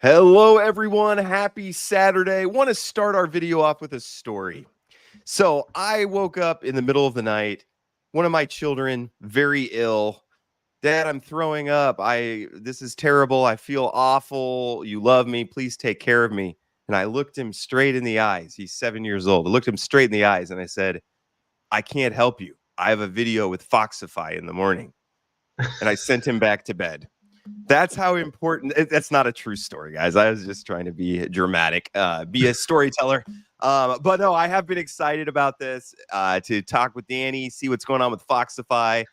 Hello, everyone. Happy Saturday. Want to start our video off with a story. So I woke up in the middle of the night. One of my children, very ill. Dad, I'm throwing up. This is terrible. I feel awful. You love me. Please take care of me. And I looked him straight in the eyes. He's 7 years old. I looked him straight in the eyes and I said, I can't help you. I have a video with Foxify in the morning. And I sent him back to bed. That's how important. That's not a true story, guys. I was just trying to be dramatic, be a storyteller. But no, I have been excited about this to talk with Danny, see what's going on with Foxify.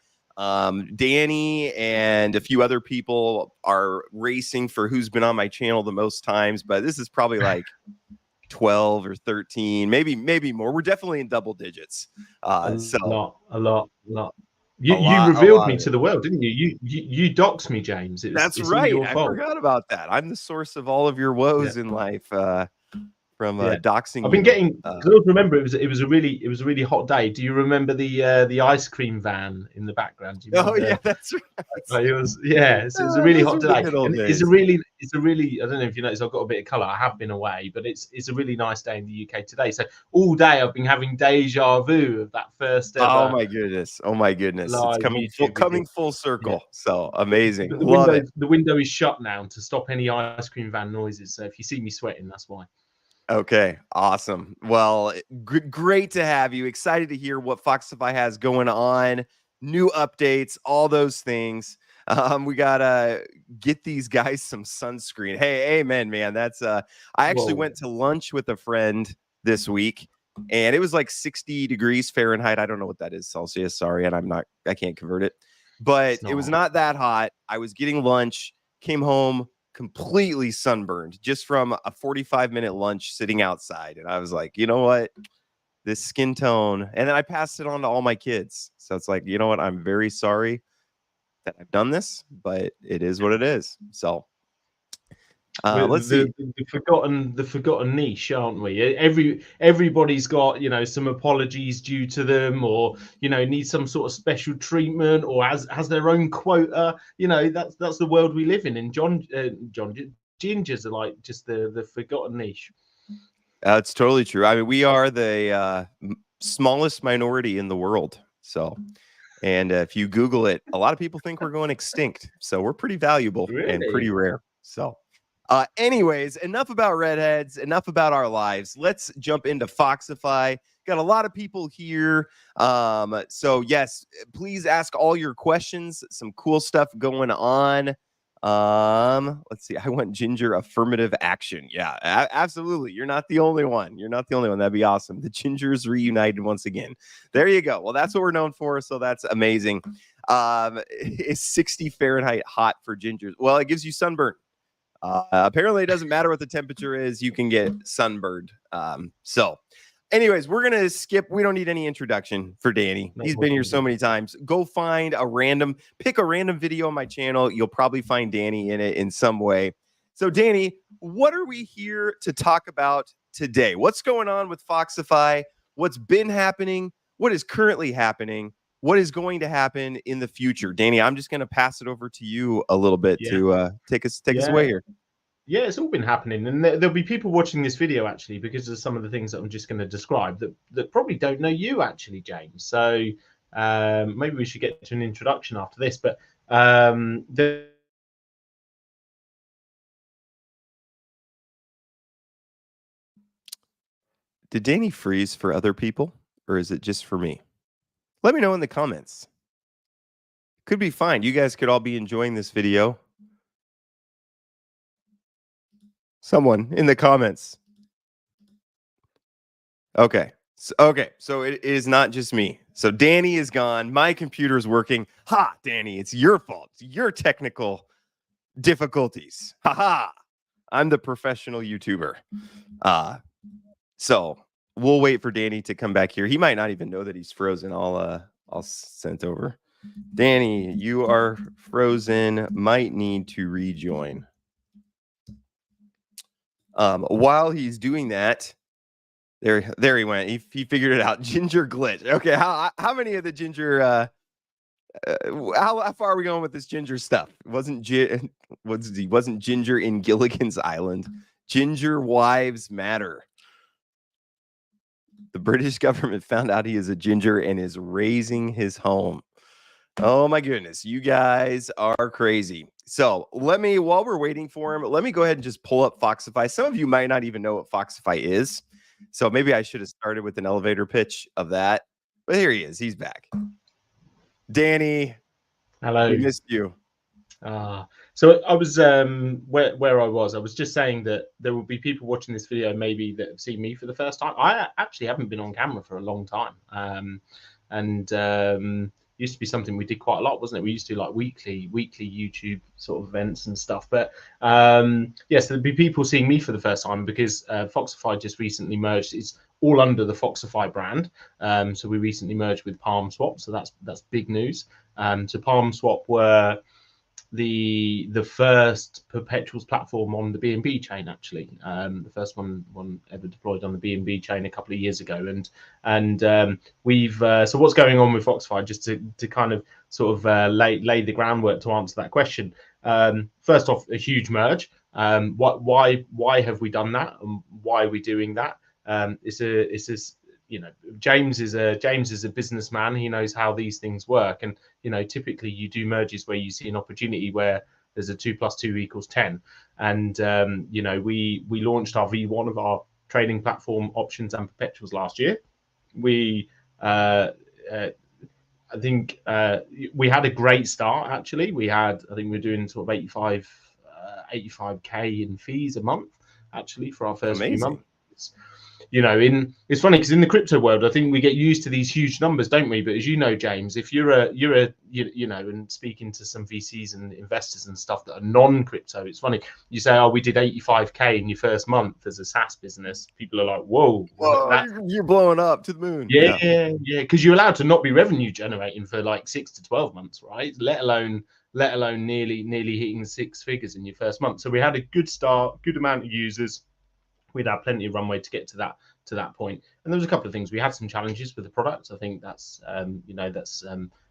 Danny and a few other people are racing for who's been on my channel the most times, but this is probably like 12 or 13, maybe more. We're definitely in double digits. A lot. You revealed me to the world, didn't you? You doxed me, James. That's right. I forgot about that. I'm the source of all of your woes in life. From doxing. I've been getting. I remember it was a really hot day. Do you remember the ice cream van in the background? Oh yeah, that's right. It was it was a really hot day. It's a really I don't know if you noticed, I've got a bit of colour. I have been away, but it's a really nice day in the UK today. So all day I've been having deja vu of that first ever. Oh my goodness! It's coming full circle. Yeah. So amazing. The window is shut now to stop any ice cream van noises. So if you see me sweating, that's why. Okay, awesome. Well, great to have you. Excited to hear what Foxify has going on, new updates, all those things. We gotta get these guys some sunscreen. Hey, amen, man. That's I actually went to lunch with a friend this week, and it was like 60 degrees Fahrenheit. I don't know what that is Celsius. Sorry, and I can't convert it, but it was not that hot. I was getting lunch, came home completely sunburned just from a 45-minute lunch sitting outside. And I was like, you know what? This skin tone. And then I passed it on to all my kids. So it's like, you know what? I'm very sorry that I've done this, but it is what it is. So let's see. The forgotten niche, aren't we? Everybody's got, some apologies due to them, or need some sort of special treatment, or has their own quota. That's the world we live in. And gingers are like just the forgotten niche. It's totally true. I mean, we are the smallest minority in the world. So, and if you Google it, a lot of people think we're going extinct. So we're pretty valuable and pretty rare. So. Anyways, enough about redheads, enough about our lives. Let's jump into Foxify. Got a lot of people here. So yes, please ask all your questions. Some cool stuff going on. Let's see. I want Ginger affirmative action. Yeah, absolutely. You're not the only one. That'd be awesome. The Gingers reunited once again. There you go. Well, that's what we're known for. So that's amazing. Is 60 Fahrenheit hot for Gingers? Well, it gives you sunburn. Apparently it doesn't matter what the temperature is, you can get sunburned. So anyways, we're going to skip. We don't need any introduction for Danny. He's been here so many times. Go find pick a random video on my channel. You'll probably find Danny in it in some way. So Danny, what are we here to talk about today? What's going on with Foxify? What's been happening? What is currently happening? What is going to happen in the future? Danny, I'm just going to pass it over to you a little bit to take us away here. Yeah, it's all been happening. And there'll be people watching this video, actually, because of some of the things that I'm just going to describe that probably don't know you, actually, James. So maybe we should get to an introduction after this. But Did Danny freeze for other people, or is it just for me? Let me know in the comments. Could be fine. You guys could all be enjoying this video. Someone in the comments. Okay. So it is not just me. So Danny is gone. My computer is working. Ha, Danny, it's your fault. It's your technical difficulties. Ha ha. I'm the professional YouTuber. So we'll wait for Danny to come back here. He might not even know that he's frozen. I'll send over. Danny, you are frozen. Might need to rejoin. While he's doing that, there he went. He figured it out. Ginger glitch. Okay, how many of the Ginger How far are we going with this ginger stuff? It wasn't wasn't ginger in Gilligan's Island. Ginger wives matter. The British government found out he is a ginger and is raising his home. Oh my goodness, you guys are crazy. So while we're waiting for him, let me go ahead and just pull up Foxify. Some of you might not even know what Foxify is. So maybe I should have started with an elevator pitch of that. But here he is. He's back. Danny. Hello. We missed you. So I was where I was just saying that there will be people watching this video maybe that have seen me for the first time. I actually haven't been on camera for a long time. Used to be something we did quite a lot, wasn't it? We used to do like weekly YouTube sort of events and stuff. But yes, there'll be people seeing me for the first time because Foxify just recently merged. It's all under the Foxify brand. So we recently merged with Palm Swap. So that's big news. So Palm Swap were the first perpetuals platform on the BNB chain, actually, the first one ever deployed on the BNB chain a couple of years ago. And we've so what's going on with Foxify, just to kind of sort of lay the groundwork to answer that question. First off, a huge merge. Why have we done that, and why are we doing that? It's you know, James is a businessman. He knows how these things work, and you know, typically you do merges where you see an opportunity where there's a 2 + 2 = 10. And you know, we launched our V1 of our trading platform options and perpetuals last year. We I think we had a great start. Actually, I think we're doing sort of 85k in fees a month, actually, for our first few months. You know, it's funny because in the crypto world, I think we get used to these huge numbers, don't we? But as you know, James, if you're you know, and speaking to some VCs and investors and stuff that are non-crypto, it's funny. You say, "Oh, we did 85k in your first month as a SaaS business." People are like, "Whoa, you're blowing up to the moon." Yeah, because you're allowed to not be revenue generating for like 6 to 12 months, right? Let alone nearly hitting 6 figures in your first month. So we had a good start, good amount of users. We'd had plenty of runway to get to that point. And there was a couple of things. We had some challenges with the product. I think that's you know, that's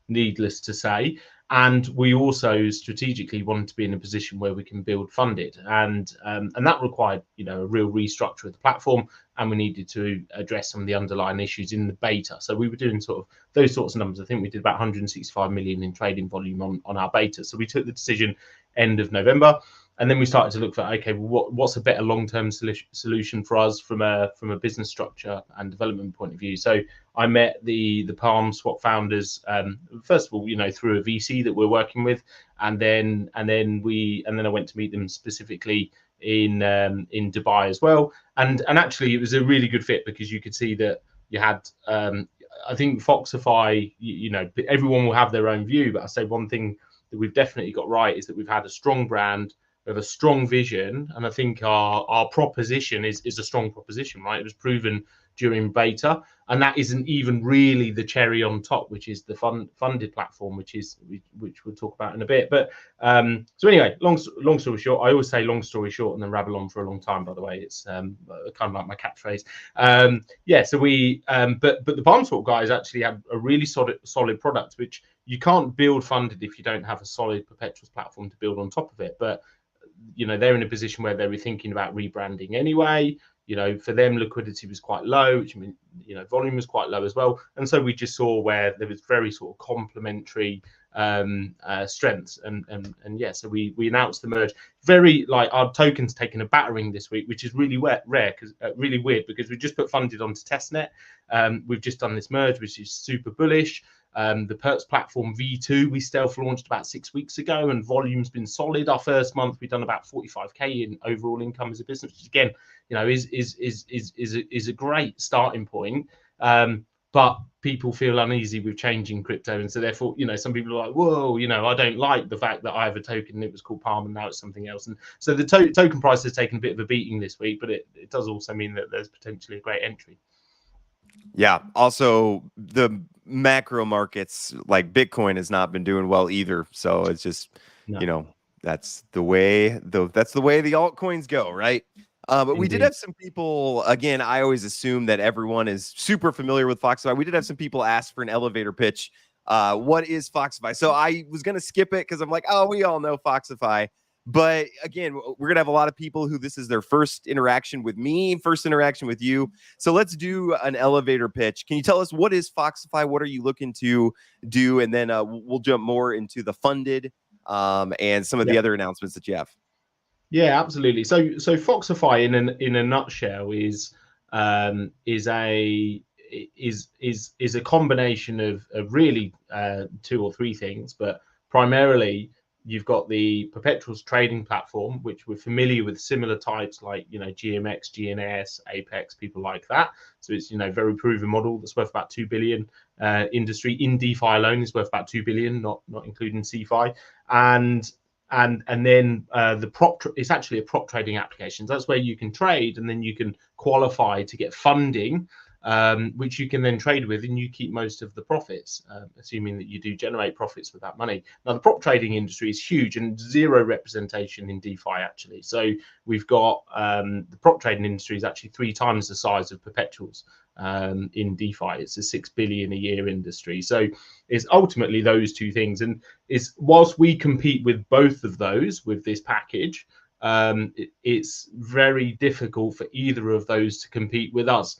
needless to say. And we also strategically wanted to be in a position where we can build funded, and that required, you know, a real restructure of the platform, and we needed to address some of the underlying issues in the beta. So we were doing sort of those sorts of numbers. I think we did about 165 million in trading volume on our beta. So we took the decision end of November. And then we started to look for, okay, well, what's a better long-term solution for us from a business structure and development point of view. So I met the Palm Swap founders first of all, you know, through a VC that we're working with, and then I went to meet them specifically in Dubai as well. And actually, it was a really good fit because you could see that you had. I think Foxify, you know, everyone will have their own view, but I say one thing that we've definitely got right is that we've had a strong brand. We have a strong vision, and I think our proposition is a strong proposition, right? It was proven during beta, and that isn't even really the cherry on top, which is the funded platform, which we'll talk about in a bit. But so anyway, long story short, I always say long story short and then rabble on for a long time. By the way, it's kind of like my catchphrase. Yeah. So we, but the Palm Swap guys actually have a really solid product, which you can't build funded if you don't have a solid perpetuals platform to build on top of it. But you know, they're in a position where they were thinking about rebranding anyway. You know, for them, liquidity was quite low, which means, you know, volume was quite low as well. And so we just saw where there was very sort of complementary strengths. And yeah, so we announced the merge. Very, like, our token's taken a battering this week, which is really rare, because really weird, because we just put funded onto testnet. We've just done this merge, which is super bullish. The Perps platform V2 we stealth launched about 6 weeks ago, and volume's been solid. Our first month we've done about 45k in overall income as a business, which again, you know, is a great starting point. But people feel uneasy with changing crypto, and so therefore, you know, some people are like, whoa, you know, I don't like the fact that I have a token and it was called Palm and now it's something else. And so the token price has taken a bit of a beating this week, but it does also mean that there's potentially a great entry. Yeah. Also, the macro markets like Bitcoin has not been doing well either. So it's just, you know, that's the way the altcoins go, right? But we did have some people, again, I always assume that everyone is super familiar with Foxify. We did have some people ask for an elevator pitch What is Foxify? So I was going to skip it because I'm like, oh, we all know Foxify. But again, we're going to have a lot of people who this is their first interaction with me, first interaction with you. So let's do an elevator pitch. Can you tell us what is Foxify? What are you looking to do? And then we'll jump more into the funded and some of the other announcements that you have. Yeah, absolutely. So Foxify in a nutshell is a combination of really two or three things, but primarily you've got the perpetuals trading platform, which we're familiar with, similar types like GMX, GNS, Apex, people like that. So it's very proven model that's worth about 2 billion. Industry in DeFi alone is worth about 2 billion, not including CeFi. And then it's actually a prop trading application. That's where you can trade and then you can qualify to get funding, which you can then trade with, and you keep most of the profits, assuming that you do generate profits with that money. Now, the prop trading industry is huge and zero representation in DeFi, actually. So we've got the prop trading industry is actually 3 times the size of perpetuals in DeFi. It's a 6 billion a year industry. So it's ultimately those two things. And whilst we compete with both of those with this package, it's very difficult for either of those to compete with us,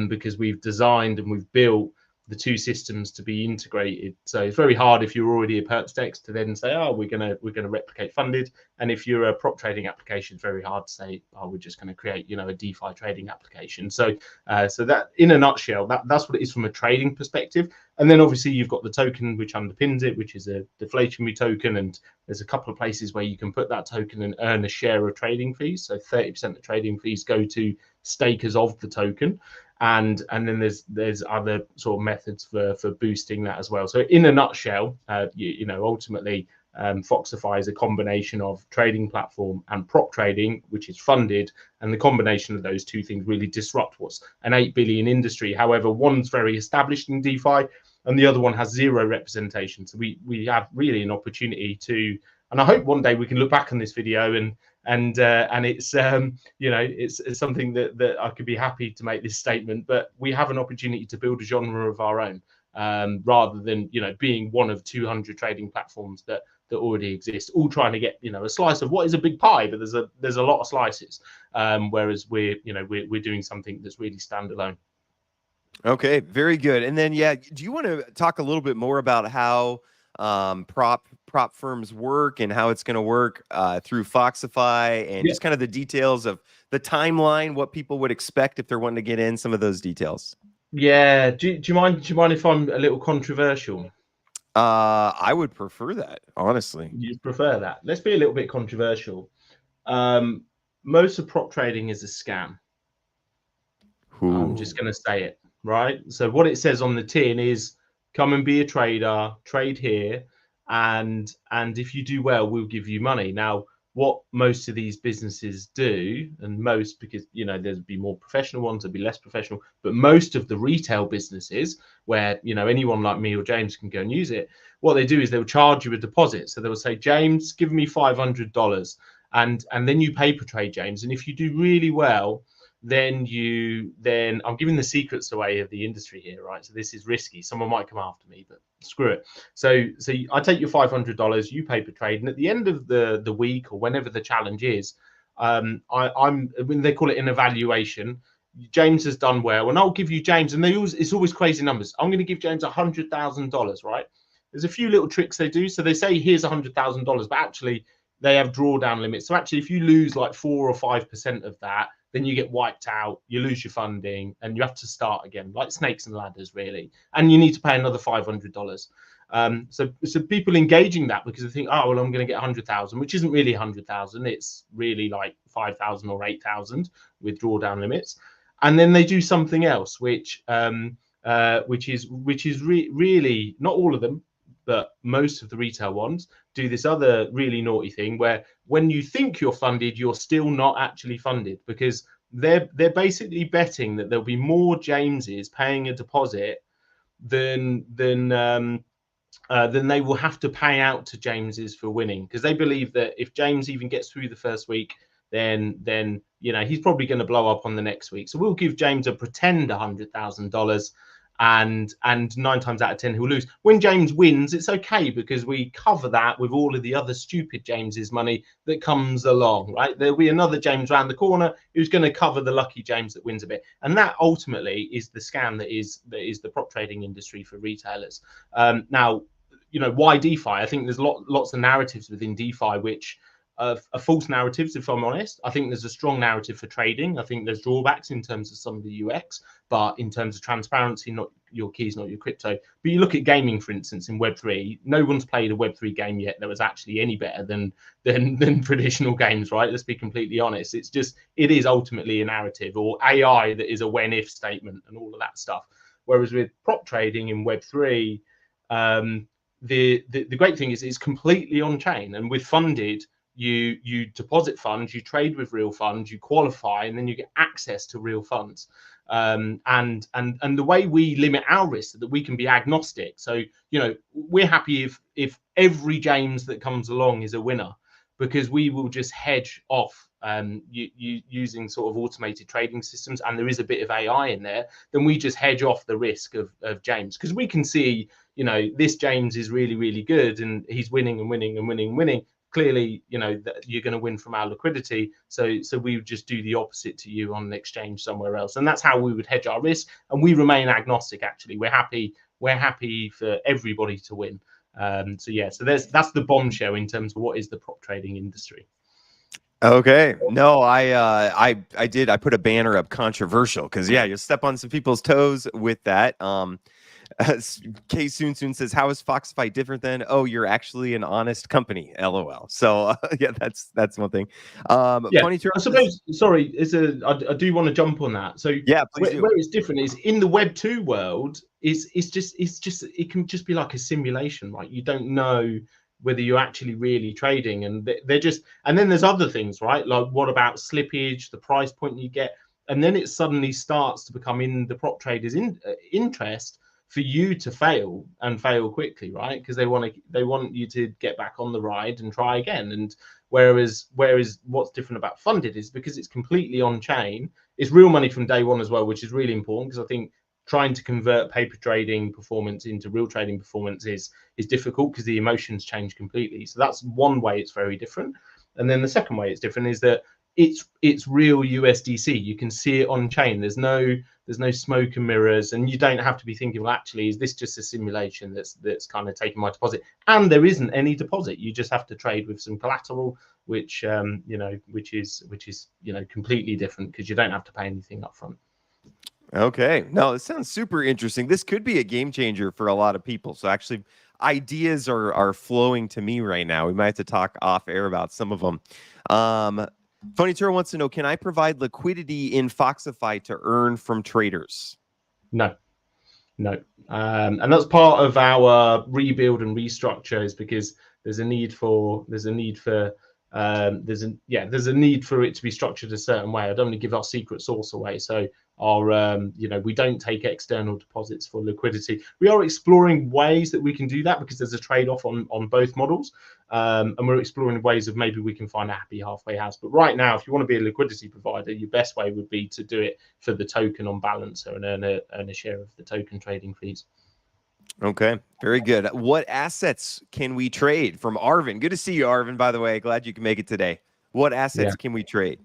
because we've designed and we've built the two systems to be integrated. So it's very hard if you're already a Perpstex to then say, oh, we're gonna replicate funded. And if you're a prop trading application, it's very hard to say, oh, we're just going to create a DeFi trading application. So that in a nutshell, that's what it is from a trading perspective. And then obviously you've got the token which underpins it, which is a deflationary token, and there's a couple of places where you can put that token and earn a share of trading fees. So 30% of trading fees go to stakers of the token. And then there's other sort of methods for boosting that as well. So in a nutshell, ultimately, Foxify is a combination of trading platform and prop trading, which is funded, and the combination of those two things really disrupt what's an 8 billion industry. However, one's very established in DeFi, and the other one has zero representation. So we have really an opportunity to, and I hope one day we can look back on this video and it's it's something that I could be happy to make this statement, but we have an opportunity to build a genre of our own, rather than being one of 200 trading platforms that already exist, all trying to get a slice of what is a big pie, but there's a lot of slices, whereas we're doing something that's really standalone. Okay, very good. And then do you want to talk a little bit more about how prop firms work and how it's going to work through Foxify, and just kind of the details of the timeline, what people would expect if they're wanting to get in, some of those details? Yeah. Do you mind if I'm a little controversial? I would prefer that, honestly. You prefer that? Let's be a little bit controversial. Most of prop trading is a scam. Ooh. I'm just going to say it, right? So what it says on the tin is, come and be a trader, trade here, and if you do well, we'll give you money. Now, what most of these businesses do, and most, because there'd be more professional ones, there'd be less professional, but most of the retail businesses where anyone like me or James can go and use it, what they do is they'll charge you a deposit. So they'll say, James, give me $500, and then you paper trade, James, and if you do really well, then I'm giving the secrets away of the industry here, right? So this is risky. Someone might come after me, but screw it. So I take your $500, you paper trade, and at the end of the week or whenever the challenge is, I'm when they call it an evaluation, James has done well, and I'll give you James, and it's always crazy numbers. I'm going to give James $100,000, right? There's a few little tricks they do. So they say here's $100,000, but actually they have drawdown limits. So actually, if you lose like 4 or 5% of that, then you get wiped out, you lose your funding, and you have to start again, like snakes and ladders, really. And you need to pay another $500. So people engaging that because they think, oh, well, I'm going to get 100,000, which isn't really 100,000. It's really like 5,000 or 8,000 with drawdown limits. And then they do something else, which is really not all of them, but most of the retail ones do this other really naughty thing where when you think you're funded, you're still not actually funded, because they're basically betting that there'll be more Jameses paying a deposit than they will have to pay out to Jameses for winning, because they believe that if James even gets through the first week, then he's probably going to blow up on the next week. So we'll give James a pretend $100,000. and 9 times out of 10 he'll lose. When James wins, it's okay because we cover that with all of the other stupid James's money that comes along, right? There'll be another James around the corner who's going to cover the lucky James that wins a bit, and that ultimately is the scam that is the prop trading industry for retailers. Now, you know, why DeFi? I think there's lots of narratives within DeFi which are false narratives, if I'm honest. I think there's a strong narrative for trading. I think there's drawbacks in terms of some of the UX, but in terms of transparency, not your keys, not your crypto. But you look at gaming, for instance, in Web3, no one's played a Web3 game yet that was actually any better than traditional games, right? Let's be completely honest. It's just, it is ultimately a narrative, or AI that is a when-if statement and all of that stuff. Whereas with prop trading in Web3, the great thing is it's completely on chain, and with funded, you deposit funds, you trade with real funds, you qualify, and then you get access to real funds. And the way we limit our risk is that we can be agnostic. So, you know, we're happy if every James that comes along is a winner, because we will just hedge off using sort of automated trading systems, and there is a bit of AI in there. Then we just hedge off the risk of James, because we can see, you know, this James is really, really good and he's winning and winning and winning and winning. Clearly, you know, that you're going to win from our liquidity, so we would just do the opposite to you on an exchange somewhere else, and that's how we would hedge our risk. And we remain agnostic. Actually, we're happy for everybody to win. So yeah, so that's the bombshell in terms of what is the prop trading industry. Okay, no, I put a banner up, controversial, because yeah, you step on some people's toes with that. K Soon says, how is Foxify different than? Oh, you're actually an honest company, LOL. So yeah, that's one thing. Yeah, funny I suppose. Sorry, I do want to jump on that. So yeah, please do. Where it's different is in the Web 2 world. It can just be like a simulation, right? You don't know whether you're actually really trading, and they're just. And then there's other things, right? Like, what about slippage, the price point you get, and then it suddenly starts to become in the prop traders' interest for you to fail, and fail quickly, right? Because they want you to get back on the ride and try again. And whereas what's different about funded is because it's completely on chain, it's real money from day one as well, which is really important, because I think trying to convert paper trading performance into real trading performance is difficult, because the emotions change completely. So that's one way it's very different. And then the second way it's different is that it's real USDC. You can see it on chain. There's no smoke and mirrors, and you don't have to be thinking, well, actually, is this just a simulation that's kind of taking my deposit? And there isn't any deposit. You just have to trade with some collateral, which which is completely different, because you don't have to pay anything up front. Okay, no, it sounds super interesting. This could be a game changer for a lot of people. So actually, ideas are flowing to me right now. We might have to talk off air about some of them. Funny Turo wants to know, can I provide liquidity in Foxify to earn from traders? No. And that's part of our rebuild and restructure, is because there's a need for it to be structured a certain way. I don't want to give our secret sauce away. So our we don't take external deposits for liquidity. We are exploring ways that we can do that, because there's a trade-off on both models, and we're exploring ways of maybe we can find a happy halfway house. But right now, if you want to be a liquidity provider, your best way would be to do it for the token on balancer and earn a share of the token trading fees. Okay, very good. What assets can we trade? From Arvin. Good to see you, Arvin, by the way. Glad you can make it today. What assets can we trade?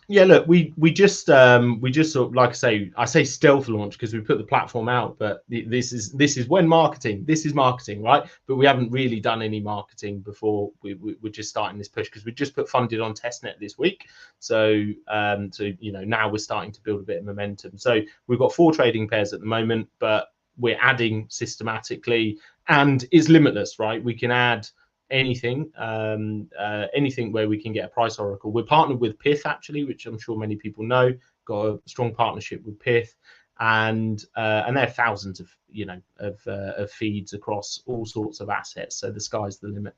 Yeah, look, we just sort of, like I say stealth launch, because we put the platform out, but this is when marketing. This is marketing, right? But we haven't really done any marketing before. We're just starting this push, because we just put funded on testnet this week. So now we're starting to build a bit of momentum. So we've got 4 trading pairs at the moment, but we're adding systematically, and it's limitless, right? We can add anything where we can get a price oracle. We're partnered with Pith, actually, which I'm sure many people know. Got a strong partnership with Pith, and there are thousands of feeds across all sorts of assets. So the sky's the limit.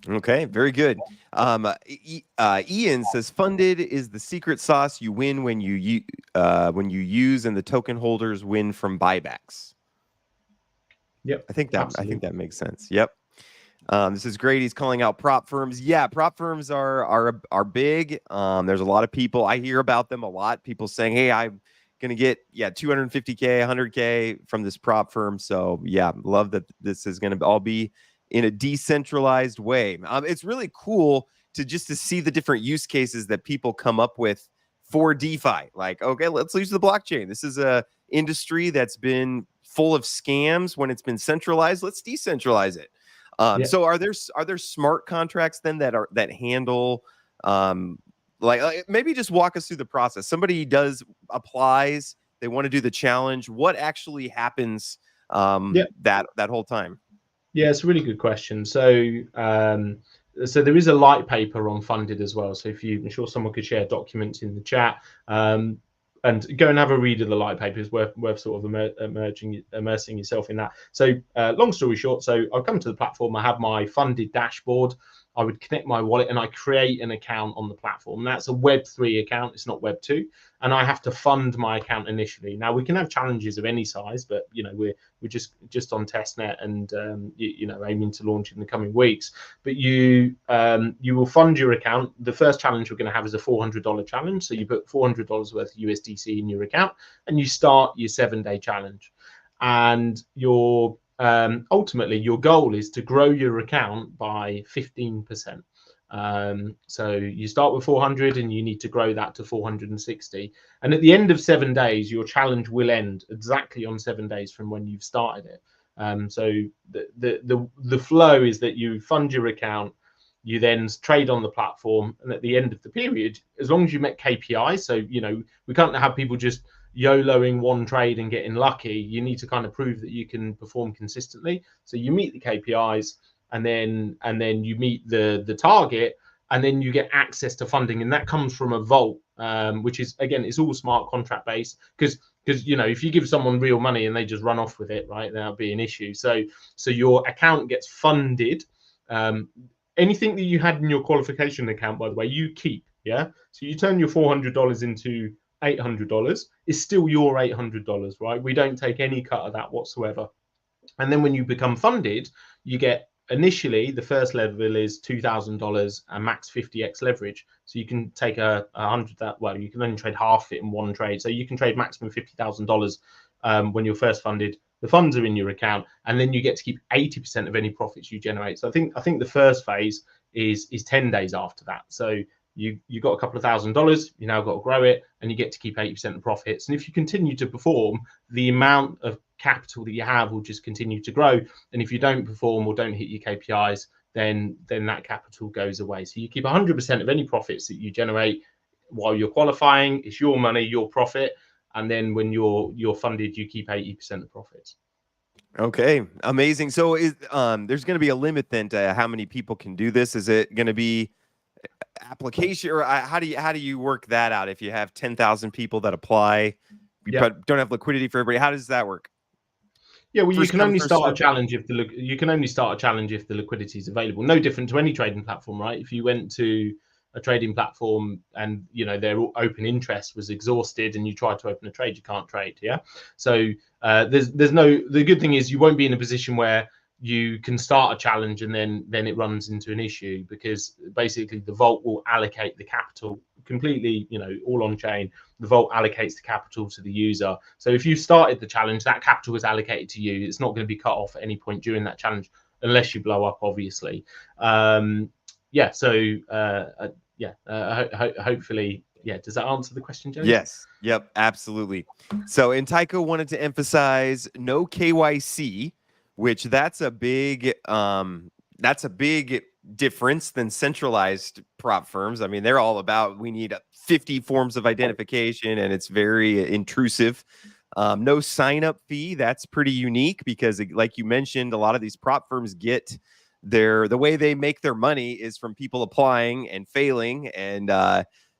Okay, very good. Ian says, funded is the secret sauce. You win when you use, and the token holders win from buybacks. Yep, I think that makes sense. Yep. This is great. He's calling out prop firms. Yeah, prop firms are big. There's a lot of people. I hear about them a lot. People saying, "Hey, I'm Gonna get 250K, 100K from this prop firm. So yeah, love that this is gonna all be in a decentralized way. It's really cool to see the different use cases that people come up with for DeFi. Like, okay, let's use the blockchain. This is a industry that's been full of scams when it's been centralized. Let's decentralize it. So are there smart contracts then that handle like maybe just walk us through the process. Somebody applies, they want to do the challenge. What actually happens that whole time? Yeah, it's a really good question. So so there is a light paper on funded as well. So I'm sure someone could share documents in the chat. And go and have a read of the light paper. It's worth sort of immersing yourself in that. So long story short, so I'll come to the platform. I have my funded dashboard. I would connect my wallet and I create an account on the platform. That's a Web3 account. It's not Web2. And I have to fund my account initially. Now we can have challenges of any size, but we're just on testnet and aiming to launch in the coming weeks. But you will fund your account. The first challenge we're going to have is a $400 challenge. So you put $400 worth of USDC in your account and you start your 7-day challenge. And ultimately your goal is to grow your account by 15%. So you start with 400 and you need to grow that to 460. And at the end of 7 days, your challenge will end exactly on 7 days from when you've started it. So the flow is that you fund your account, you then trade on the platform, and at the end of the period, as long as you met KPIs, so we can't have people just YOLOing one trade and getting lucky. You need to kind of prove that you can perform consistently. So you meet the KPIs, and then you meet the target, and then you get access to funding, and that comes from a vault, which is, again, it's all smart contract based, because if you give someone real money and they just run off with it, right, that'll be an issue. So your account gets funded. Anything that you had in your qualification account, by the way, you keep. So you turn your $400 into $800, is still your $800, right? We don't take any cut of that whatsoever. And then when you become funded, you get, initially the first level is $2,000 and max 50x leverage. So you can take a 100 that, well, you can only trade half it in one trade. So you can trade maximum $50,000 when you're first funded. The funds are in your account, and then you get to keep 80% of any profits you generate. So I think the first phase is 10 days after that. So you got a couple of $1,000, you now got to grow it, and you get to keep 80% of profits. And if you continue to perform, the amount of capital that you have will just continue to grow. And if you don't perform or don't hit your KPIs, then that capital goes away. So you keep 100% of any profits that you generate while you're qualifying. It's your money, your profit. And then when you're funded, you keep 80% of profits. Okay, amazing. So there's going to be a limit then to how many people can do this? Is it going to be application, or how do you work that out? If you have 10,000 people that apply, don't have liquidity for everybody, how does that work? Yeah, well, you can only start a challenge if the liquidity is available. No different to any trading platform, right? If you went to a trading platform and their open interest was exhausted and you tried to open a trade, you can't trade. So the good thing is you won't be in a position where you can start a challenge and then it runs into an issue, because basically the vault will allocate the capital completely, all on chain. The vault allocates the capital to the user. So if you started the challenge, that capital is allocated to you. It's not going to be cut off at any point during that challenge, unless you blow up, obviously. Hopefully, does that answer the question, Joe? Yes. Yep, absolutely. So, and Tycho wanted to emphasize no KYC, which that's a big difference than centralized prop firms. I mean, they're all about, we need 50 forms of identification, and it's very intrusive. No sign-up fee. That's pretty unique, because like you mentioned, a lot of these prop firms get the way they make their money is from people applying and failing, and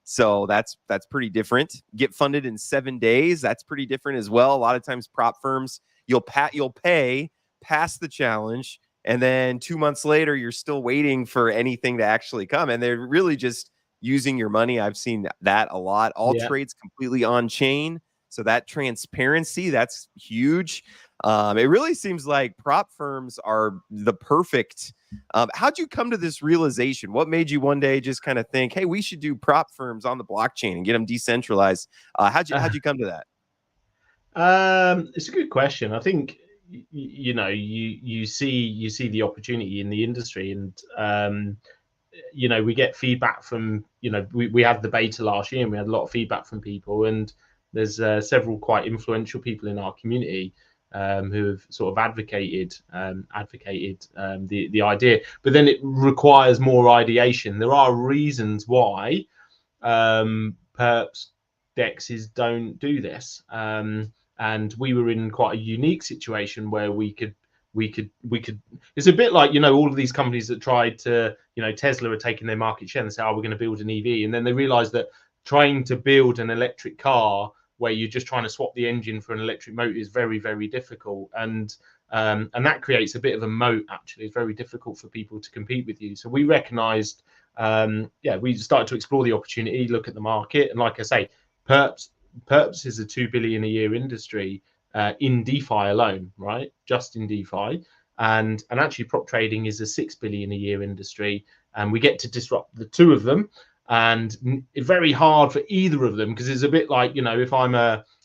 so that's pretty different. Get funded in 7 days. That's pretty different as well. A lot of times prop firms, you'll pay, pass the challenge, and then 2 months later you're still waiting for anything to actually come, and they're really just using your money. I've seen that a lot. All trades completely on chain, so that transparency, that's huge. It really seems like prop firms are the perfect. How'd you come to this realization? What made you one day just kind of think, hey, we should do prop firms on the blockchain and get them decentralized? How'd you come to that? It's a good question. I think you know you see the opportunity in the industry, and you know, we get feedback from, you know, we had the beta last year and we had a lot of feedback from people, and there's several quite influential people in our community who have sort of advocated the idea, but then it requires more ideation. There are reasons why perps dexes don't do this, and we were in quite a unique situation where we could it's a bit like, you know, all of these companies that tried to, you know, Tesla are taking their market share and say, oh, we're going to build an EV, and then they realize that trying to build an electric car where you're just trying to swap the engine for an electric motor is very, very difficult, and that creates a bit of a moat. Actually, it's very difficult for people to compete with you. So we recognized, we started to explore the opportunity, look at the market, and like I say, perps is a 2 billion a year industry in DeFi alone, right? Just in DeFi, and actually prop trading is a 6 billion a year industry, and we get to disrupt the two of them, and it's very hard for either of them, because it's a bit like, you know, if I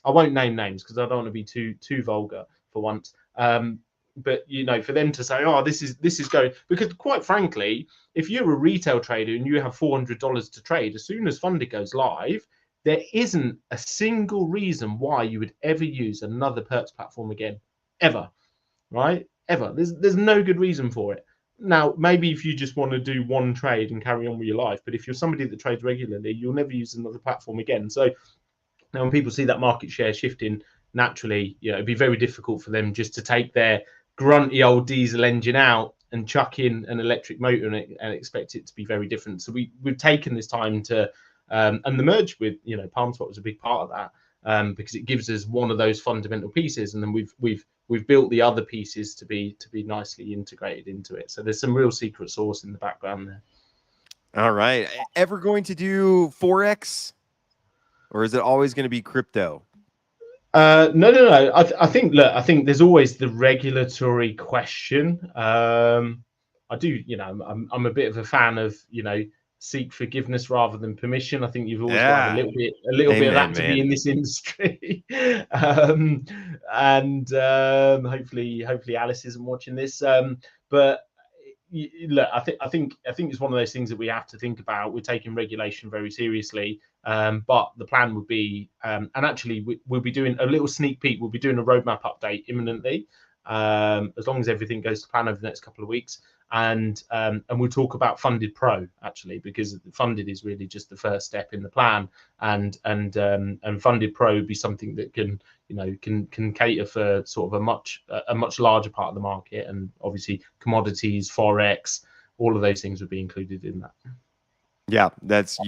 won't name names because I don't want to be too vulgar for once, but you know, for them to say, oh, this is going, because quite frankly, if you're a retail trader and you have $400 to trade, as soon as Funded goes live, there isn't a single reason why you would ever use another perps platform again, ever, right? Ever. There's no good reason for it. Now, maybe if you just want to do one trade and carry on with your life, but if you're somebody that trades regularly, you'll never use another platform again. So now when people see that market share shifting naturally, you know, it'd be very difficult for them just to take their grunty old diesel engine out and chuck in an electric motor and expect it to be very different. So we've taken this time to, and the merge with, you know, Palm Swap was a big part of that, because it gives us one of those fundamental pieces, and then we've built the other pieces to be nicely integrated into it. So there's some real secret sauce in the background there. All right. Ever going to do Forex, or is it always going to be crypto? No. I think there's always the regulatory question. I do, you know, I'm a bit of a fan of, you know, seek forgiveness rather than permission. I think you've always got to have a little bit of that to be in this industry. And hopefully Alice isn't watching this. But look, I think it's one of those things that we have to think about. We're taking regulation very seriously, but the plan would be, and actually we'll be doing a little sneak peek. We'll be doing a roadmap update imminently, as long as everything goes to plan over the next couple of weeks. And we'll talk about Funded Pro, actually, because Funded is really just the first step in the plan, and Funded Pro would be something that can, you know, can cater for sort of a much larger part of the market, and obviously commodities, forex, all of those things would be included in that. Yeah, that's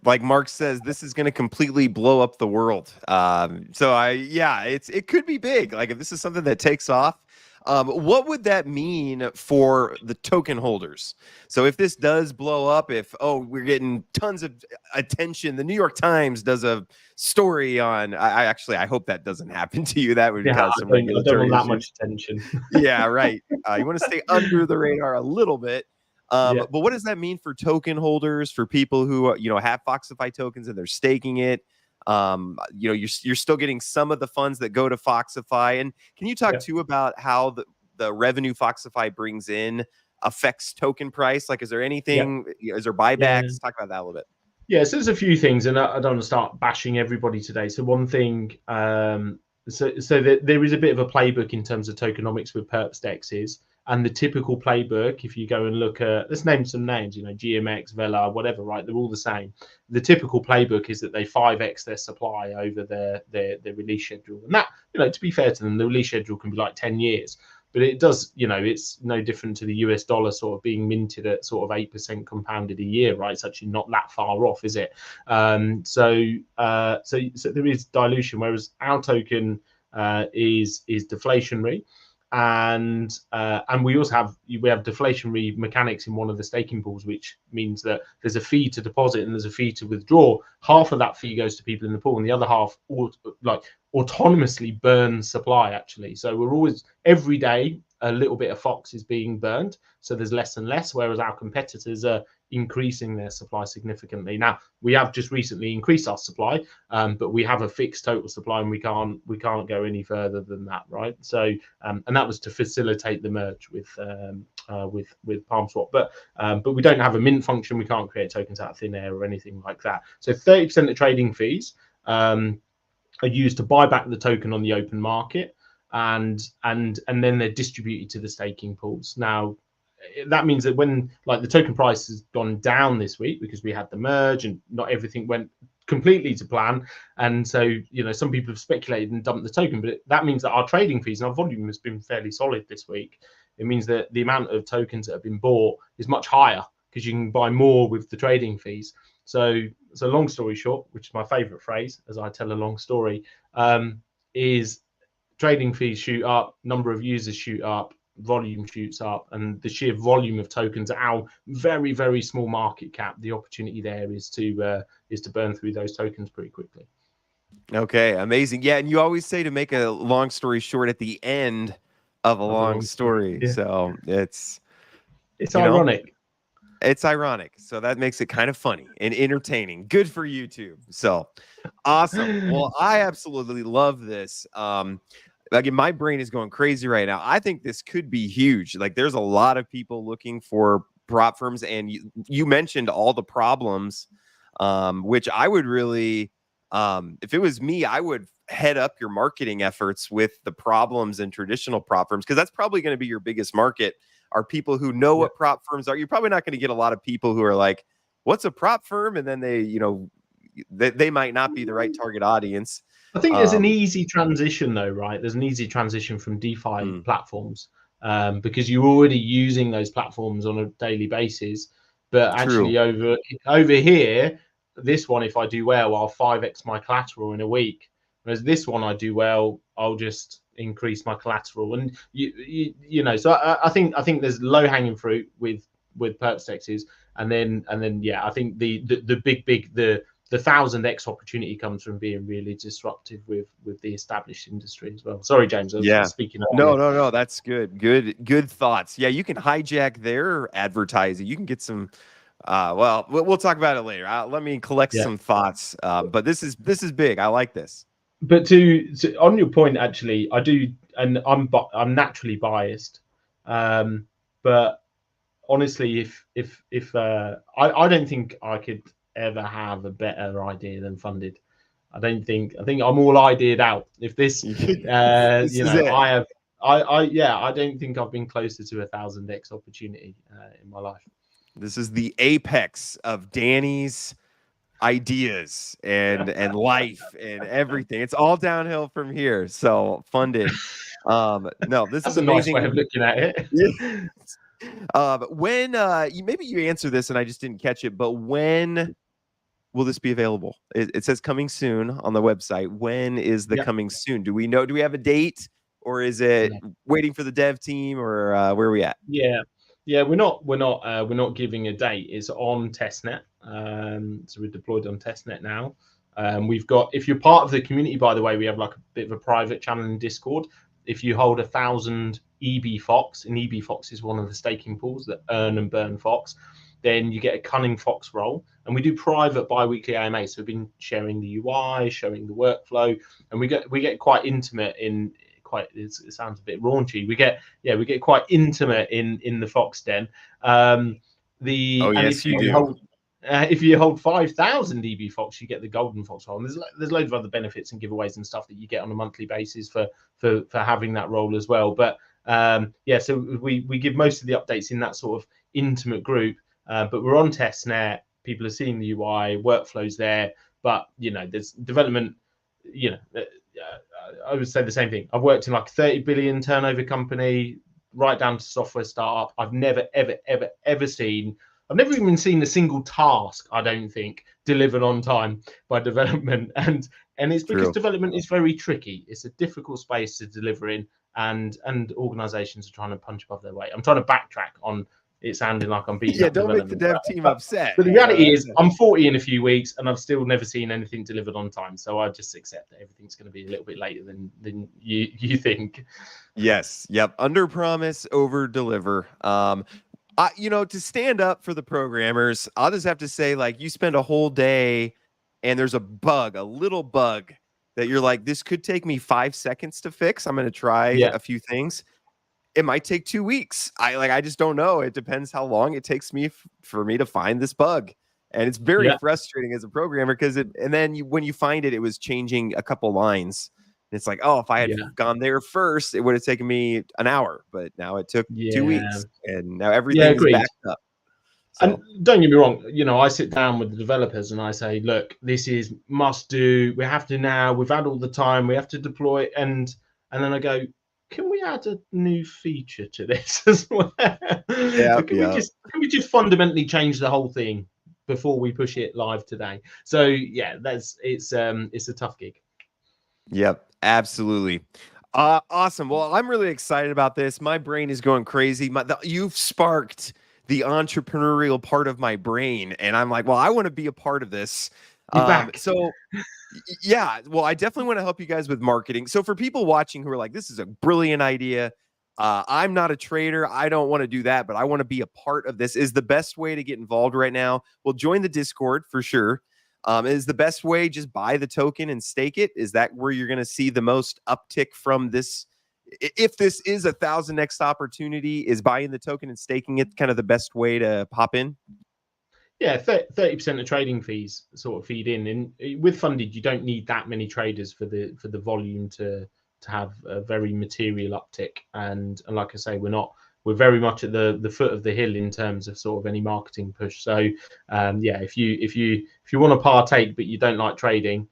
like Mark says, this is going to completely blow up the world. It could be big. Like if this is something that takes off, what would that mean for the token holders? So if this does blow up, we're getting tons of attention, the New York Times does a story on, I hope that doesn't happen to you. That would cause some regulatory issues. I don't want that much attention. Yeah, right. You want to stay under the radar a little bit. But what does that mean for token holders, for people who, you know, have Foxify tokens and they're staking it? You know, you're still getting some of the funds that go to Foxify. And can you talk too about how the revenue Foxify brings in affects token price? Like, is there anything, is there buybacks? Talk about that a little bit. Yeah, so there's a few things, and I don't want to start bashing everybody today. So one thing, so there is a bit of a playbook in terms of tokenomics with perps dexes. And the typical playbook, if you go and look at, let's name some names, you know, GMX, Vela, whatever, right? They're all the same. The typical playbook is that they 5x their supply over their release schedule. And that, you know, to be fair to them, the release schedule can be like 10 years. But it does, you know, it's no different to the US dollar sort of being minted at sort of 8% compounded a year, right? It's actually not that far off, is it? So there is dilution, whereas our token is deflationary. And we also have deflationary mechanics in one of the staking pools, which means that there's a fee to deposit and there's a fee to withdraw. Half of that fee goes to people in the pool, and the other half autonomously burns supply, actually. So we're always, every day, a little bit of Fox is being burned, so there's less and less, whereas our competitors are increasing their supply significantly. Now, we have just recently increased our supply, but we have a fixed total supply, and we can't go any further than that, right? So, and that was to facilitate the merge with Palm Swap, but we don't have a mint function. We can't create tokens out of thin air or anything like that. So 30% of trading fees are used to buy back the token on the open market, and then they're distributed to the staking pools. Now, that means that when like the token price has gone down this week because we had the merge and not everything went completely to plan, and so some people have speculated and dumped the token, but that means that our trading fees and our volume has been fairly solid this week. It means that the amount of tokens that have been bought is much higher because you can buy more with the trading fees. So long story short, which is my favorite phrase as I tell a long story, is trading fees shoot up, number of users shoot up, volume shoots up, and the sheer volume of tokens at our very, very small market cap, the opportunity there is to burn through those tokens pretty quickly. Okay, amazing. Yeah, and you always say to make a long story short at the end of a long story. Yeah. So it's ironic. It's ironic. So that makes it kind of funny and entertaining. Good for YouTube. So awesome. Well, I absolutely love this. Again, my brain is going crazy right now. I think this could be huge. Like, there's a lot of people looking for prop firms, and you mentioned all the problems, which I would really, if it was me, I would head up your marketing efforts with the problems in traditional prop firms, because that's probably going to be your biggest market, are people who know what prop firms are. You're probably not going to get a lot of people who are like, what's a prop firm? And then they might not be the right target audience. I think there's an easy transition though, right? There's an easy transition from DeFi platforms, because you're already using those platforms on a daily basis. But actually over here, this one, if I do well, I'll 5x my collateral in a week. Whereas this one, I do well, I'll just increase my collateral. And so I think there's low hanging fruit with perp and then yeah, I think the 1000x opportunity comes from being really disruptive with the established industry as well. Sorry, James. I was speaking. No, that's good. Good thoughts. Yeah, you can hijack their advertising. You can get some. Well, we'll talk about it later. Let me collect some thoughts. But this is big. I like this. But to on your point, actually, I do, and I'm naturally biased. But honestly, if I don't think I could ever have a better idea than Funded. I think I'm all ideaed out. If this, I don't think I've been closer to 1000x opportunity in my life. This is the apex of Danny's ideas and life and everything. It's all downhill from here. So Funded. No, this is a amazing. Nice way of looking at it. When maybe you answer this and I just didn't catch it, but when will this be available? It says coming soon on the website. When is the coming soon? Do we know? Do we have a date, or is it waiting for the dev team, or where are we at? Yeah, we're not giving a date. It's on testnet. So we're deployed on testnet now. We've got, if you're part of the community, by the way, we have like a bit of a private channel in Discord. If you hold 1,000 EB Fox, and EB Fox is one of the staking pools that earn and burn Fox, then you get a cunning Fox role. And we do private bi-weekly AMA. So we've been sharing the UI, showing the workflow, and we get quite intimate in it sounds a bit raunchy. We get quite intimate in the Fox den. If you hold 5,000 EB Fox, you get the golden Fox role. And there's loads of other benefits and giveaways and stuff that you get on a monthly basis for having that role as well. But so we give most of the updates in that sort of intimate group. But we're on testnet. People are seeing the UI, workflows there. But there's development. I would say the same thing. I've worked in like a 30 billion turnover company, right down to software startup. I've never, ever seen. I've never even seen a single task, I don't think, delivered on time by development. And it's because development is very tricky. It's a difficult space to deliver in, and organizations are trying to punch above their weight. I'm trying to backtrack on it sounding like I'm beating Yeah, up don't make the development. dev team upset. But the reality is, I'm 40 in a few weeks, and I've still never seen anything delivered on time. So I just accept that everything's going to be a little bit later than you think. Yes. Yep. Under promise, over deliver. To stand up for the programmers, I'll just have to say, like, you spend a whole day and there's a little bug that you're like, this could take me 5 seconds to fix. I'm going to try Yeah. a few things. It might take 2 weeks. I just don't know. It depends how long it takes me for me to find this bug. And it's very frustrating as a programmer because when you find it, it was changing a couple lines. And it's like, oh, if I had gone there first, it would have taken me an hour. But now it took 2 weeks, and now everything's backed up. So. And don't get me wrong, I sit down with the developers and I say, look, this is must do. We have to now. We've had all the time. We have to deploy it. And then I go, can we add a new feature to this as well? Can we just fundamentally change the whole thing before we push it live today? So yeah, it's a tough gig. Yep, absolutely. Awesome. Well, I'm really excited about this. My brain is going crazy. You've sparked the entrepreneurial part of my brain, and I'm like, well, I want to be a part of this. So yeah, well, I definitely want to help you guys with marketing. So for people watching who are like, this is a brilliant idea. I'm not a trader. I don't want to do that, but I want to be a part of this. Is the best way to get involved right now? Well, join the Discord for sure. Is the best way just buy the token and stake it? Is that where you're going to see the most uptick from this? If this is a 1,000x opportunity, is buying the token and staking it kind of the best way to pop in? Yeah, 30% of trading fees sort of feed in. And with funded, you don't need that many traders for the volume to have a very material uptick. And like I say, we're very much at the foot of the hill in terms of sort of any marketing push. So if you want to partake but you don't like trading,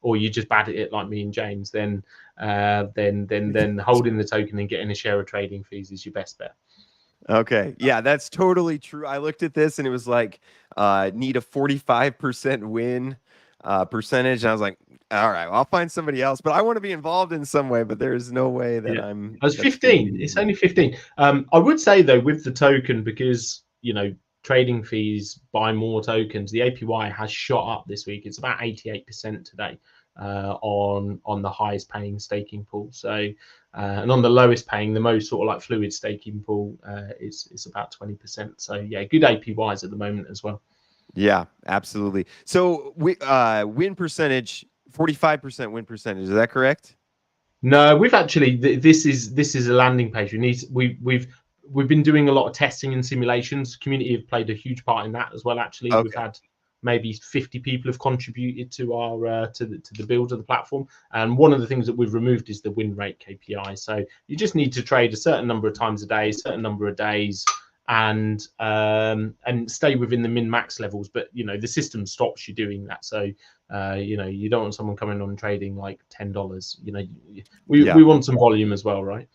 or you're just bad at it like me and James, then holding the token and getting a share of trading fees is your best bet. Okay. Yeah, that's totally true. I looked at this and it was like need a 45% win percentage. And I was like, all right, well, I'll find somebody else, but I want to be involved in some way, but there's no way that I was 15. It's only 15. I would say though, with the token, because trading fees buy more tokens, the APY has shot up this week. It's about 88% today on the highest paying staking pool. So and on the lowest paying, the most sort of like fluid staking pool is about 20%. So yeah, good APYs at the moment as well. Yeah, absolutely. So win percentage, 45% win percentage. Is that correct? No, we've actually this is a landing page. We've been doing a lot of testing and simulations. Community have played a huge part in that as well. Actually, We've had maybe 50 people have contributed to our to the build of the platform. And one of the things that we've removed is the win rate KPI. So you just need to trade a certain number of times a day, a certain number of days, and stay within the min max levels. But the system stops you doing that. So you don't want someone coming on trading like $10. We want some volume as well, right?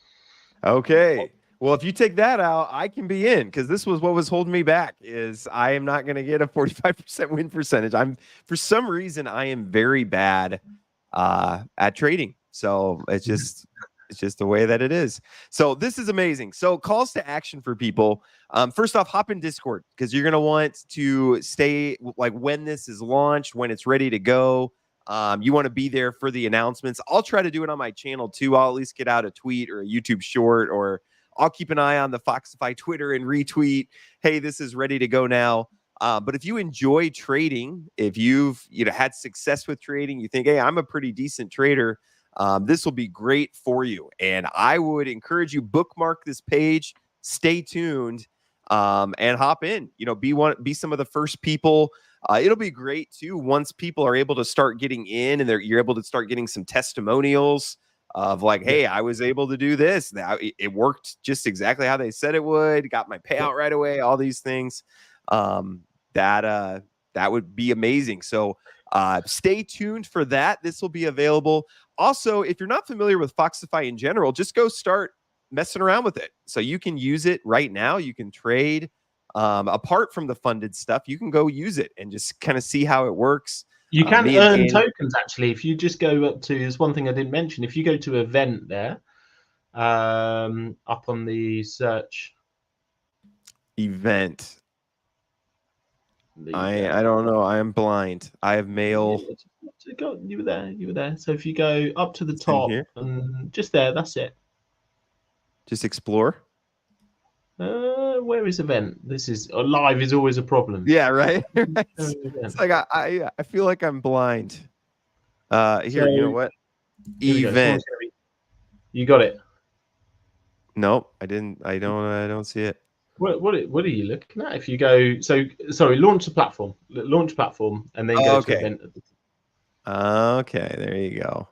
Okay. Well, if you take that out, I can be in, because this was what was holding me back. Is I am not going to get a 45% win percentage. For some reason I am very bad at trading. So it's just the way that it is. So this is amazing. So calls to action for people. First off, hop in Discord, because you're going to want to stay like when this is launched, when it's ready to go. You want to be there for the announcements. I'll try to do it on my channel too. I'll at least get out a tweet or a YouTube short, or I'll keep an eye on the Foxify Twitter and retweet, hey, this is ready to go now. But if you enjoy trading, if you've had success with trading, you think, hey, I'm a pretty decent trader, this will be great for you. And I would encourage you, bookmark this page, stay tuned, and hop in. Be some of the first people. It'll be great too once people are able to start getting in, and you're able to start getting some testimonials of like, hey, I was able to do this. Now it worked just exactly how they said it would. Got my payout right away. All these things. That would be amazing. So stay tuned for that. This will be available. Also, if you're not familiar with Foxify in general, just go start messing around with it. So you can use it right now. You can trade. Apart from the funded stuff, you can go use it and just kind of see how it works. You can earn tokens, actually. If you just go up to, there's one thing I didn't mention. If you go to event there, up on the search, Event. I don't know. I am blind. I have mail. You were there. You were there. So if you go up to the It's in top here. and just there, that's it. Just explore. Where is event? This is live is always a problem. Yeah, right. It's like I feel like I'm blind. Here, So, you know what? Event. You got it. Nope, I didn't. I don't see it. What are you looking at? If you go, sorry, launch a platform, and then go to event. Okay, there you go.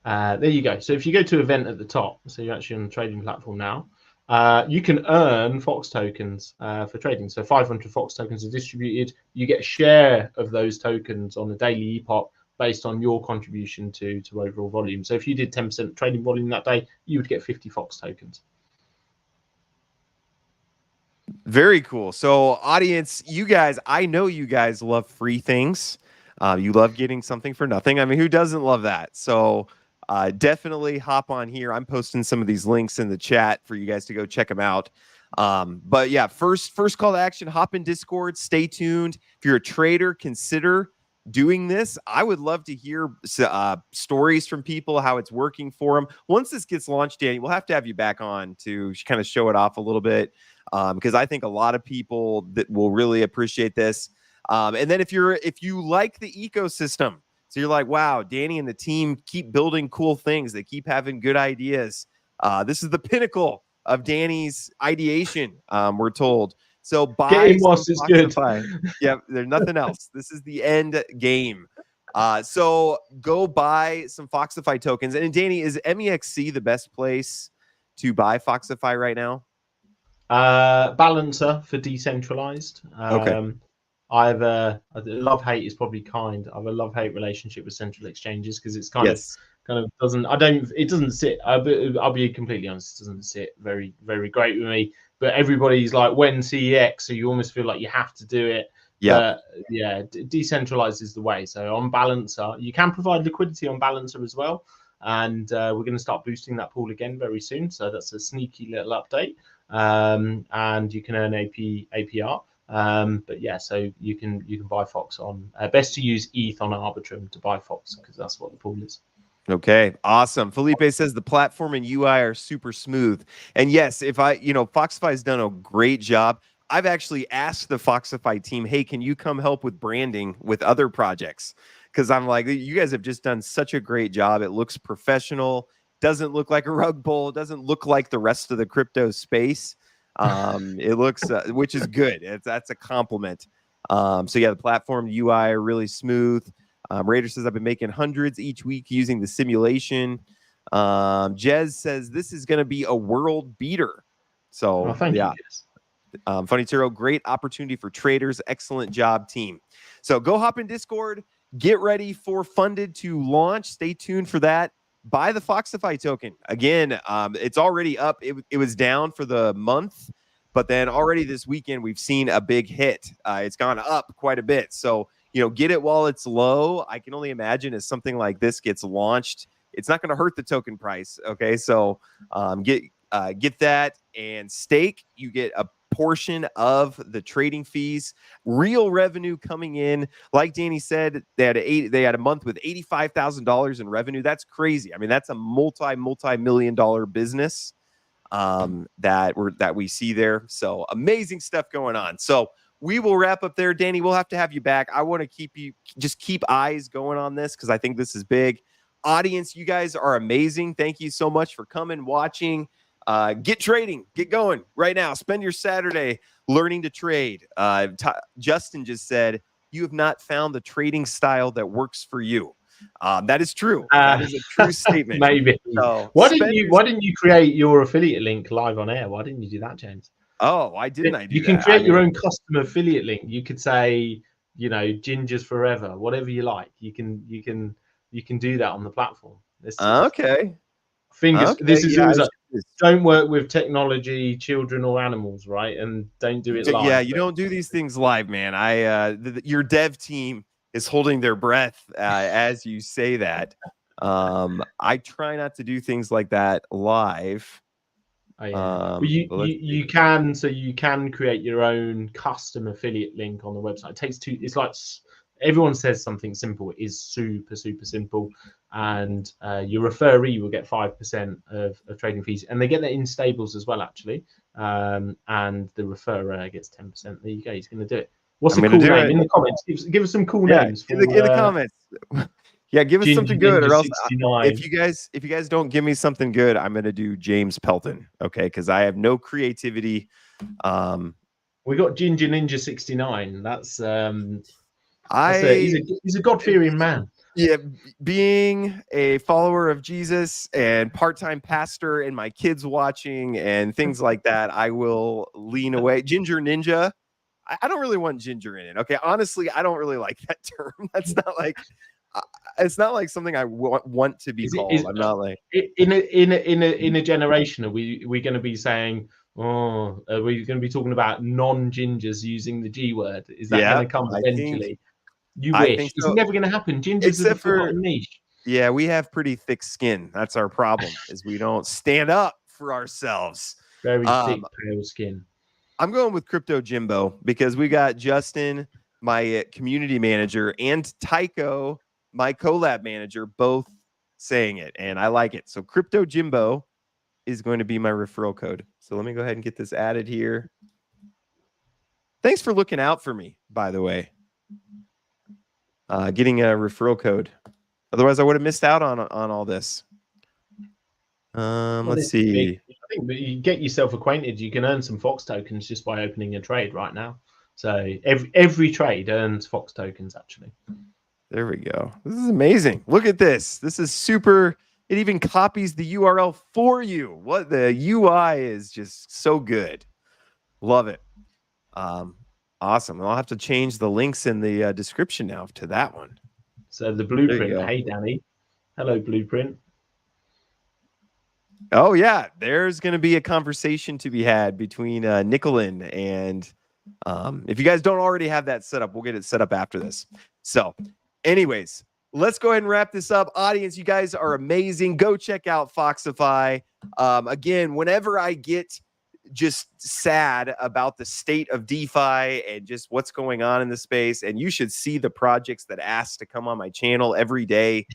There you go. So if you go to event at the top, so you're actually on the trading platform now, you can earn Fox tokens for trading. So 500 Fox tokens are distributed. You get a share of those tokens on the daily epoch based on your contribution to overall volume. So if you did 10% trading volume that day, you would get 50 Fox tokens. Very cool. So audience, you guys, I know you guys love free things. You love getting something for nothing. I mean, who doesn't love that? So definitely hop on here. I'm posting some of these links in the chat for you guys to go check them out. But yeah, first call to action, hop in Discord, stay tuned. If you're a trader, consider doing this. I would love to hear stories from people, how it's working for them. Once this gets launched, Danny, we'll have to have you back on to kind of show it off a little bit, because I think a lot of people that will really appreciate this. And then if you like the ecosystem, so you're like, wow, Danny and the team keep building cool things. They keep having good ideas. This is the pinnacle of Danny's ideation, we're told. So buy whilst it's good. Yeah, there's nothing else. This is the end game. So go buy some Foxify tokens. And Danny, is MEXC the best place to buy Foxify right now? Balancer for decentralized. Okay. I have a love-hate is probably kind. I have a love-hate relationship with central exchanges because it's kind of doesn't. It doesn't sit. I'll be completely honest. It doesn't sit very great with me. But everybody's like, when CEX, so you almost feel like you have to do it. Yeah. But yeah, decentralized is the way. So on Balancer, you can provide liquidity on Balancer as well. And we're going to start boosting that pool again very soon. So that's a sneaky little update. And you can earn APR. But yeah, so you can buy Fox on best to use ETH on Arbitrum to buy Fox because that's what the pool is. Okay, awesome. Felipe says the platform and UI are super smooth. And yes, Foxify has done a great job. I've actually asked the Foxify team, hey, can you come help with branding with other projects? Because I'm like, you guys have just done such a great job. It looks professional. Doesn't look like a rug pull. Doesn't look like the rest of the crypto space. It looks, which is good. That's a compliment. So yeah, the platform UI are really smooth. Raider says I've been making hundreds each week using the simulation. Jez says this is going to be a world beater. So thank you. Funny Turo, great opportunity for traders. Excellent job, team. So go hop in Discord. Get ready for Funded to launch. Stay tuned for that. Buy the Foxify token. Again, it's already up. It was down for the month, but then already this weekend we've seen a big hit. It's gone up quite a bit. So, get it while it's low. I can only imagine as something like this gets launched, it's not going to hurt the token price. Okay, so get that and stake. You get a portion of the trading fees, real revenue coming in. Like Danny said, they had a month with $85,000 in revenue. That's crazy. I mean, that's a multi-million-dollar business that we see there. So amazing stuff going on. So we will wrap up there. Danny, we'll have to have you back. I want to keep eyes going on this because I think this is big. Audience, you guys are amazing. Thank you so much for coming, watching. Get trading, get going right now. Spend your Saturday learning to trade. Justin just said, you have not found the trading style that works for you. That is true. That is a true statement. Maybe. So why didn't you create your affiliate link live on air? Why didn't you do that, James? Oh, why didn't I do that? You can create your own custom affiliate link. You could say, Gingers Forever, whatever you like. You can do that on the platform. Okay. This is always don't work with technology, children, or animals, right? And don't do it live. Yeah, you don't do these things live, man. Your dev team is holding their breath as you say that. I try not to do things like that live. Oh, yeah. Well, you can create your own custom affiliate link on the website. It takes two. It's like everyone says something simple. It is super simple, and your referee will get 5% of trading fees, and they get that in stables as well, actually. And the referrer gets 10%. There you go. He's going to do it. What's a cool name in the comments? Give us some cool names in the comments. Yeah, give us Ginger something good, Ninja or else 69. if you guys don't give me something good, I'm gonna do James Pelton, okay? Because I have no creativity. We got Ginger Ninja 69. That's he's a God-fearing man. Yeah, being a follower of Jesus and part-time pastor, and my kids watching and things like that, I will lean away. Ginger Ninja. I don't really want ginger in it. Okay, honestly, I don't really like that term. That's not like. It's not like something I want to be called. I'm not like in a generation. Are we going to be saying? Oh, are we going to be talking about non-gingers using the G word? Is that going to come eventually? You wish. Think so. It's never going to happen. Gingers are the forgotten niche. Yeah, we have pretty thick skin. That's our problem. Is we don't stand up for ourselves. Very thick, pale skin. I'm going with Crypto Jimbo because we got Justin, my community manager, and Tycho, my collab manager, both saying it, and I like it. So Crypto Jimbo is going to be my referral code. So let me go ahead and get this added here. Thanks for looking out for me, by the way. Getting a referral code. Otherwise, I would have missed out on all this. Let's see. I think you get yourself acquainted. You can earn some Fox tokens just by opening a trade right now. So every trade earns Fox tokens, actually. There we go. This is amazing. Look at this. This is super. It even copies the URL for you. What the UI is just so good. Love it. Awesome. I'll have to change the links in the description now to that one. So the blueprint. Hey, Danny. Hello, blueprint. Oh, yeah. There's going to be a conversation to be had between Nicolin and if you guys don't already have that set up, we'll get it set up after this. So anyways, let's go ahead and wrap this up. Audience, you guys are amazing. Go check out Foxify. Again, whenever I get just sad about the state of DeFi and just what's going on in the space, and you should see the projects that ask to come on my channel every day.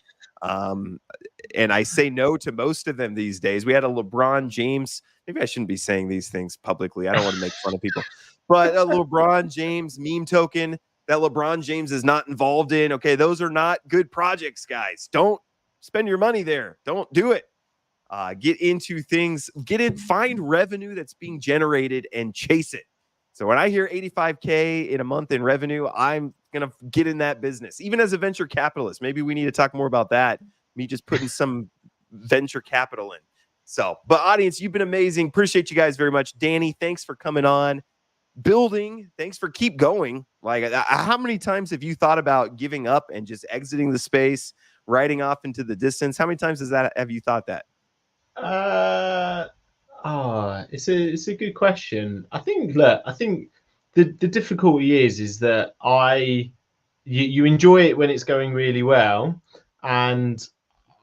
And I say no to most of them these days. We had a LeBron James. Maybe I shouldn't be saying these things publicly. I don't want to make fun of people. But a LeBron James meme token that LeBron James is not involved in. Okay, those are not good projects, guys. Don't spend your money there. Don't do it. Get into things. Find revenue that's being generated and chase it. So when I hear 85K in a month in revenue, I'm going to get in that business. Even as a venture capitalist, maybe we need to talk more about that. Me just putting some venture capital in. So, but audience, you've been amazing. Appreciate you guys very much. Danny, thanks for coming on. Building, thanks for keep going. Like, how many times have you thought about giving up and just exiting the space, riding off into the distance? How many times have you thought that? It's a good question. I think the difficulty is that you enjoy it when it's going really well, and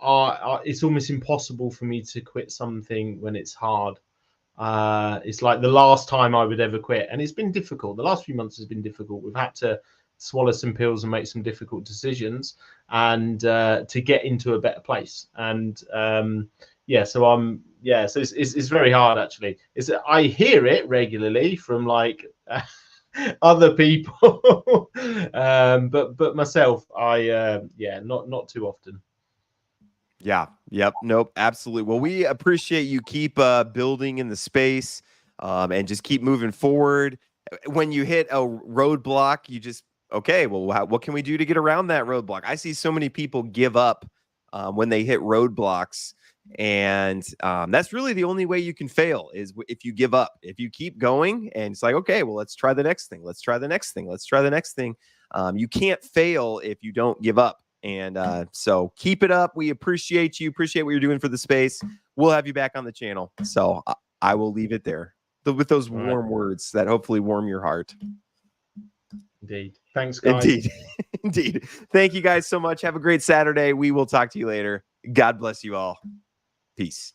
it's almost impossible for me to quit something when it's hard. It's like the last time I would ever quit, and it's been difficult. The last few months has been difficult. We've had to swallow some pills and make some difficult decisions, and to get into a better place. And so it's very hard, actually. I hear it regularly from like other people, but myself, not too often. Yeah. Yep. Nope. Absolutely. Well, we appreciate you. Keep building in the space and just keep moving forward. When you hit a roadblock, you just, okay, well, what can we do to get around that roadblock? I see so many people give up when they hit roadblocks. And that's really the only way you can fail is if you give up. If you keep going and it's like, okay, well, let's try the next thing. Let's try the next thing. Let's try the next thing. You can't fail if you don't give up. And so keep it up. We appreciate you. Appreciate what you're doing for the space. We'll have you back on the channel. So I will leave it there with those warm words that hopefully warm your heart. Indeed. Thanks, guys. Indeed. Indeed. Thank you guys so much. Have a great Saturday. We will talk to you later. God bless you all. Peace.